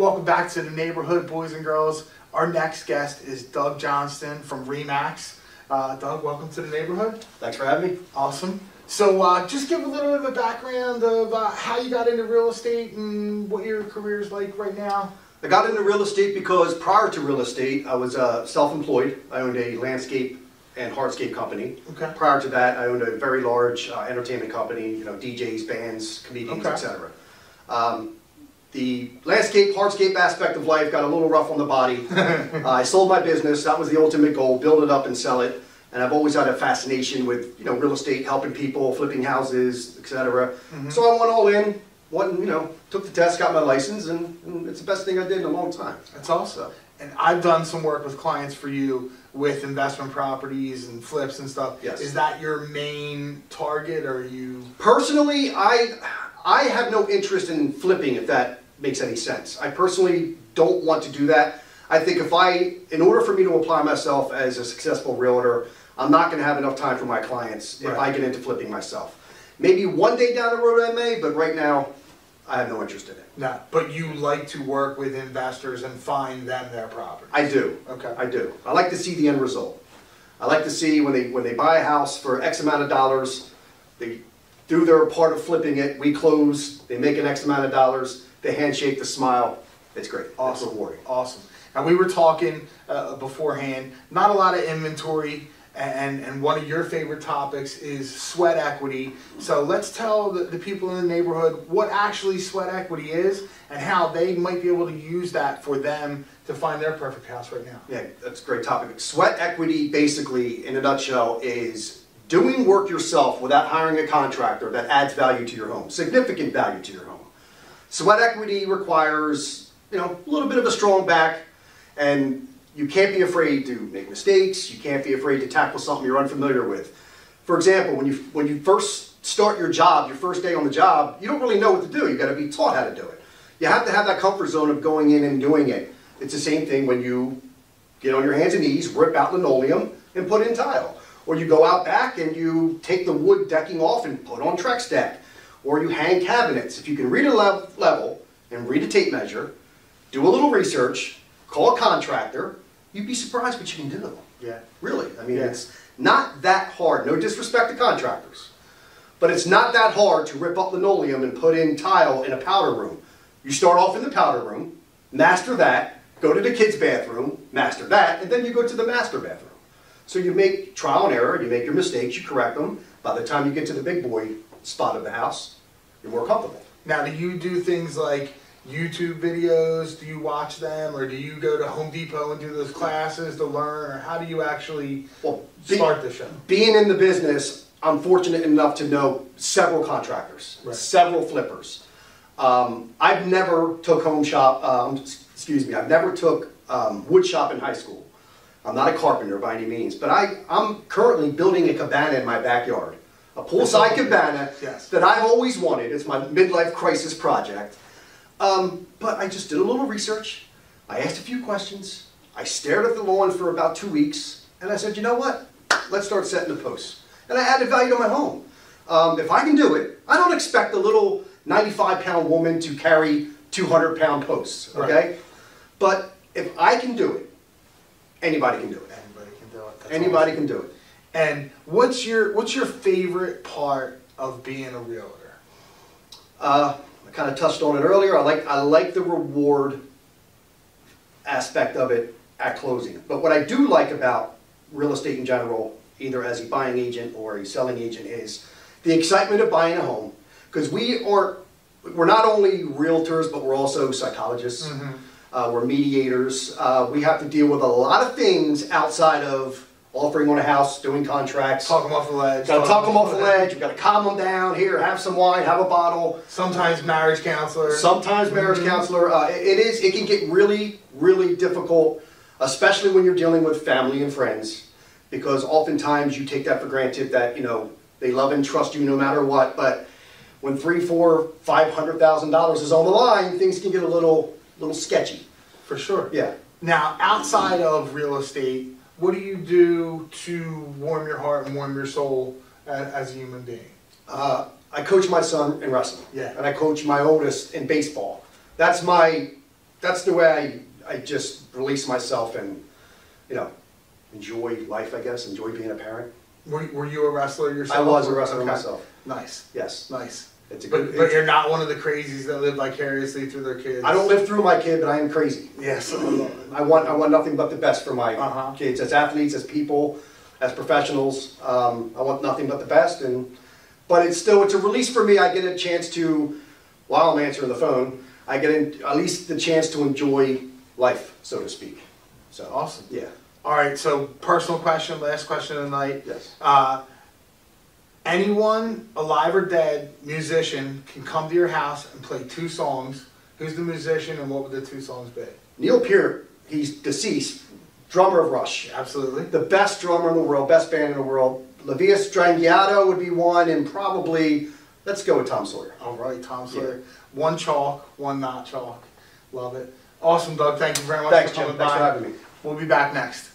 Welcome back to the neighborhood, boys and girls. Our next guest is Doug Johnston from Remax. Doug, welcome to the neighborhood. Thanks for having me. Awesome. So just give a little bit of a background of how you got into real estate and what your career is like right now. I got into real estate because prior to real estate, I was self-employed. I owned a landscape and hardscape company. Okay. Prior to that, I owned a very large entertainment company, you know, DJs, bands, comedians, Okay. etc. The landscape, hardscape aspect of life got a little rough on the body. I sold my business. That was the ultimate goal, build it up and sell it. And I've always had a fascination with, you know, real estate, helping people, flipping houses, etc. So I went all in, took the test, got my license, and it's the best thing I did in a long time. That's awesome. And I've done some work with clients for you with investment properties and flips and stuff. Yes. Is that your main target, or are you? Personally, I have no interest in flipping, if that makes any sense. I personally don't want to do that. I think in order for me to apply myself as a successful realtor, I'm not going to have enough time for my clients if I get into flipping myself. Maybe one day down the road I may, but right now I have no interest in it. No, but you like to work with investors and find them their property. I do. Okay. I do. I like to see the end result. I like to see when they buy a house for X amount of dollars, they do their part of flipping it, we close, they make an X amount of dollars, they handshake, the smile. It's great. Awesome. It's rewarding. Awesome. And we were talking beforehand, not a lot of inventory, and one of your favorite topics is sweat equity. So let's tell the people in the neighborhood what actually sweat equity is and how they might be able to use that for them to find their perfect house right now. Yeah, that's a great topic. Sweat equity, basically, in a nutshell, is doing work yourself without hiring a contractor that adds value to your home, significant value to your home. Sweat equity requires, a little bit of a strong back, and you can't be afraid to make mistakes. You can't be afraid to tackle something you're unfamiliar with. For example, when you first start your job, your first day on the job, you don't really know what to do. You've got to be taught how to do it. You have to have that comfort zone of going in and doing it. It's the same thing when you get on your hands and knees, rip out linoleum, and put in tile. Or you go out back and you take the wood decking off and put on Trex deck. Or you hang cabinets. If you can read a level and read a tape measure, do a little research, call a contractor, you'd be surprised what you can do. Yeah. Really. I mean, it's not that hard. No disrespect to contractors. But it's not that hard to rip up linoleum and put in tile in a powder room. You start off in the powder room, master that, go to the kids' bathroom, master that, and then you go to the master bathroom. So you make trial and error, you make your mistakes, you correct them. By the time you get to the big boy spot of the house, you're more comfortable. Now, do you do things like YouTube videos? Do you watch them, or do you go to Home Depot and do those classes to learn, or how do you actually start the show? Being in the business, I'm fortunate enough to know several contractors, several flippers. I've never took I've never took wood shop in high school. I'm not a carpenter by any means, but I'm currently building a cabana in my backyard. A poolside cabana that I've always wanted. It's my midlife crisis project. But I just did a little research. I asked a few questions. I stared at the lawn for about 2 weeks. And I said, you know what? Let's start setting the posts. And I added value to my home. If I can do it, I don't expect a little 95-pound woman to carry 200-pound posts. Okay? Right. But if I can do it, anybody can do it. Anybody can do it. Anybody can do it. And what's your favorite part of being a realtor? I kind of touched on it earlier. I like the reward aspect of it at closing. But what I do like about real estate in general, either as a buying agent or a selling agent, is the excitement of buying a home. Because we're not only realtors, but we're also psychologists. We're mediators. We have to deal with a lot of things outside of offering on a house, doing contracts. Talk them off the ledge. Got to talk them off the ledge. You've got to calm them down. Here, have some wine, have a bottle. Sometimes marriage counselor. Sometimes marriage counselor. It can get really, really difficult, especially when you're dealing with family and friends, because oftentimes you take that for granted that, they love and trust you no matter what. But when $300,000, $400,000, $500,000 is on the line, things can get a little sketchy. For sure. Yeah. Now, outside of real estate, what do you do to warm your heart and warm your soul as a human being? I coach my son in wrestling. Yeah. And I coach my oldest in baseball. That's my that's the way I just release myself and, you know, enjoy life, I guess, enjoy being a parent. Were you a wrestler yourself? I was a wrestler myself. Nice. Yes. Nice. It's a but you're not one of the crazies that live vicariously through their kids. I don't live through my kid, but I am crazy. Yes. I want nothing but the best for my kids, as athletes, as people, as professionals. I want nothing but the best, but it's a release for me. I get a chance to, while I'm answering the phone, I get at least the chance to enjoy life, so to speak. So awesome. Yeah. All right. So personal question, last question of the night. Yes. Anyone, alive or dead, musician, can come to your house and play 2 songs. Who's the musician and what would the 2 songs be? Neil Peart, he's deceased, drummer of Rush. Absolutely. The best drummer in the world, best band in the world. La Via Strangiato would be one, and probably, let's go with Tom Sawyer. All right, Tom Sawyer. Yeah. 1 chalk, 1 not chalk. Love it. Awesome, Doug. Thank you very much Thanks, for coming Jim. by. Thanks for having me. We'll be back next.